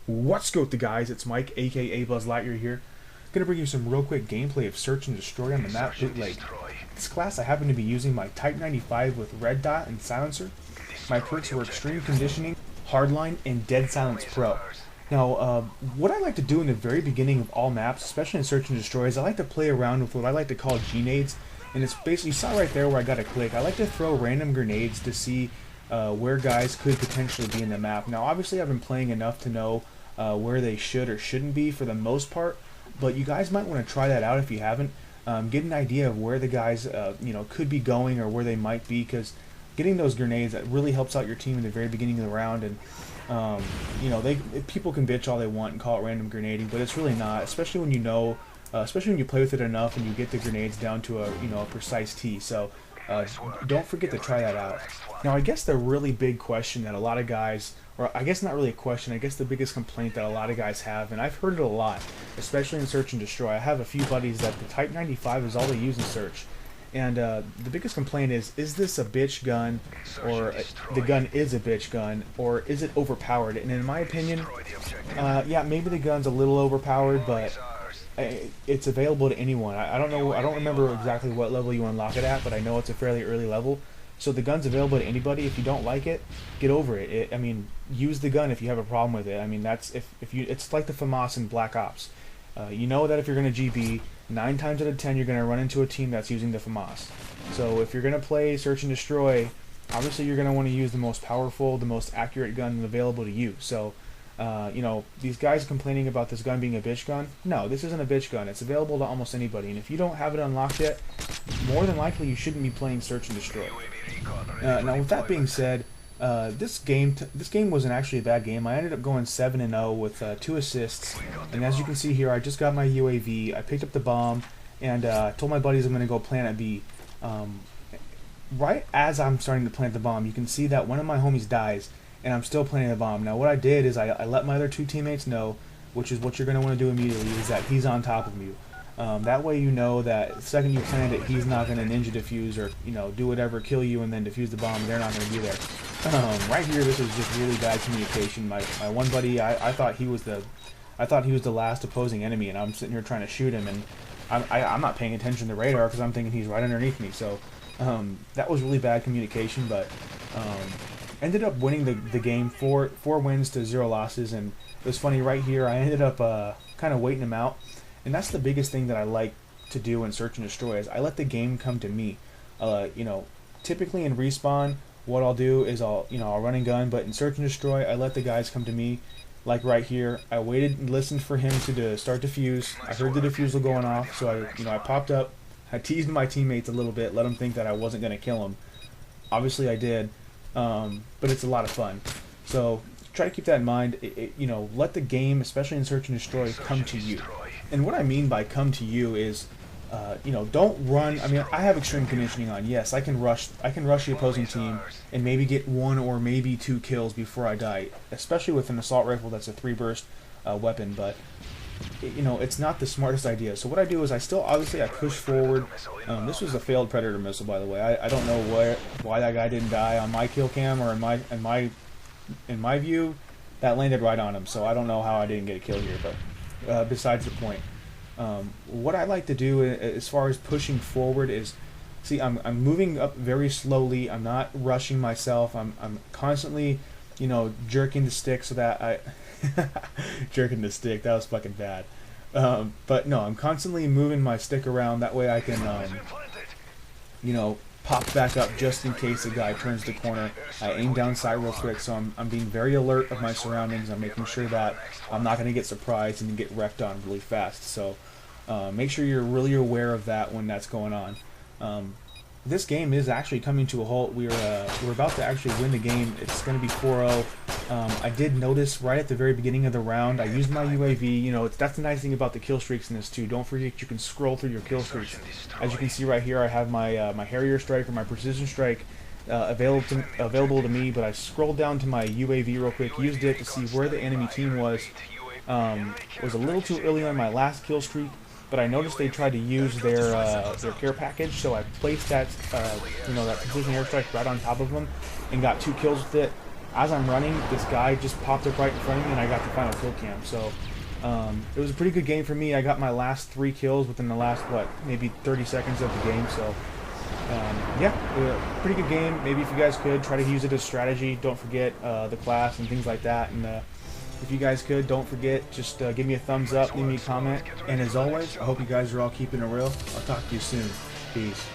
What's good, the guys? It's Mike, aka Buzz Lightyear here. Gonna bring you some real quick gameplay of Search and Destroy on the map bootleg. This class I happen to be using my Type 95 with Red Dot and Silencer. My perks were Extreme Conditioning, Hardline, and Dead Silence Pro. Now, what I like to do in the very beginning of all maps, especially in Search and Destroy, is I like to play around with what I like to call G-nades. And it's basically, you saw right there where I got a click. I like to throw random grenades to see where guys could potentially be in the map. Now, obviously, I've been playing enough to know where they should or shouldn't be for the most part, but you guys might want to try that out if you haven't. Get an idea of where the guys could be going or where they might be, because getting those grenades, that really helps out your team in the very beginning of the round. And people can bitch all they want and call it random grenading, but it's really not, especially when you know, especially when you play with it enough and you get the grenades down to a precise T. So don't forget to try that out. Now, I guess the really big question that a lot of guys, or I guess not really a question, I guess the biggest complaint that a lot of guys have, and I've heard it a lot, especially in Search and Destroy. I have a few buddies that the Type 95 is all they use in Search. And the biggest complaint is this a bitch gun, or the gun is a bitch gun, or is it overpowered? And in my opinion, yeah, maybe the gun's a little overpowered, but it's available to anyone. I don't know, I don't remember exactly what level you unlock it at, but I know it's a fairly early level. So the gun's available to anybody. If you don't like it, get over it. I mean, use the gun if you have a problem with it. I mean, that's it's like the FAMAS in Black Ops. You know that if you're going to GB, 9 times out of 10 you're going to run into a team that's using the FAMAS. So if you're going to play Search and Destroy, obviously you're going to want to use the most powerful, the most accurate gun available to you. So, these guys complaining about this gun being a bitch gun, no, this isn't a bitch gun. It's available to almost anybody. And if you don't have it unlocked yet, more than likely you shouldn't be playing Search and Destroy. Now, with that being said, this game wasn't actually a bad game. I ended up going 7-0 with 2 assists, and as you can see here, I just got my UAV. I picked up the bomb, and told my buddies I'm going to go plant at B. Right as I'm starting to plant the bomb, you can see that one of my homies dies, and I'm still planting the bomb. Now, what I did is I let my other 2 teammates know, which is what you're going to want to do immediately, is that he's on top of you. That way you know that the second you plant it, he's not going to ninja defuse or do whatever, kill you and then defuse the bomb. They're not going to be there. Right here, this is just really bad communication. My one buddy, I thought he was the last opposing enemy, and I'm sitting here trying to shoot him, and I'm not paying attention to the radar because I'm thinking he's right underneath me. So that was really bad communication, but ended up winning the game, 4 wins to 0 losses. And it was funny, right here I ended up kind of waiting him out. And that's the biggest thing that I like to do in Search and Destroy, is I let the game come to me. Typically in Respawn, what I'll do is I'll run and gun, but in Search and Destroy, I let the guys come to me. Like right here, I waited and listened for him to start defuse. I heard the defusal going off, so I popped up. I teased my teammates a little bit, let them think that I wasn't going to kill him. Obviously I did, but it's a lot of fun. So try to keep that in mind. Let the game, especially in Search and Destroy, come to you. And what I mean by come to you is, don't run. I mean, I have extreme conditioning on. Yes, I can rush the opposing team and maybe get 1 or maybe 2 kills before I die, especially with an assault rifle that's a 3-burst weapon. But it's not the smartest idea. So what I do is I push forward. This was a failed Predator missile, by the way. I don't know why that guy didn't die on my kill cam, or in my view, that landed right on him. So I don't know how I didn't get a kill here, but. Besides the point, what I like to do as far as pushing forward is, see, I'm moving up very slowly. I'm not rushing myself. I'm constantly, jerking the stick so that I jerking the stick. That was fucking bad. But no, I'm constantly moving my stick around. That way I can, pop back up just in case a guy turns the corner. I aim down sight real quick, so I'm being very alert of my surroundings. I'm making sure that I'm not going to get surprised and get wrecked on really fast. So make sure you're really aware of that when that's going on. This game is actually coming to a halt. We're about to actually win the game. It's going to be 4-0. I did notice right at the very beginning of the round, I used my UAV. That's the nice thing about the kill streaks in this too. Don't forget you can scroll through your kill streaks. As you can see right here, I have my my Harrier strike or my precision strike available to me. But I scrolled down to my UAV real quick, used it to see where the enemy team was. It was a little too early on my last kill streak, but I noticed they tried to use their care package, so I placed that that precision airstrike right on top of them and got 2 kills with it. as I'm running, this guy just popped up right in front of me, and I got the final kill cam. So it was a pretty good game for me. I got my last 3 kills within the last, what, maybe 30 seconds of the game. So yeah, pretty good game. Maybe if you guys could try to use it as strategy, don't forget the class and things like that. And if you guys could, don't forget, just give me a thumbs up, leave me a comment. And as always, I hope you guys are all keeping it real. I'll talk to you soon. Peace.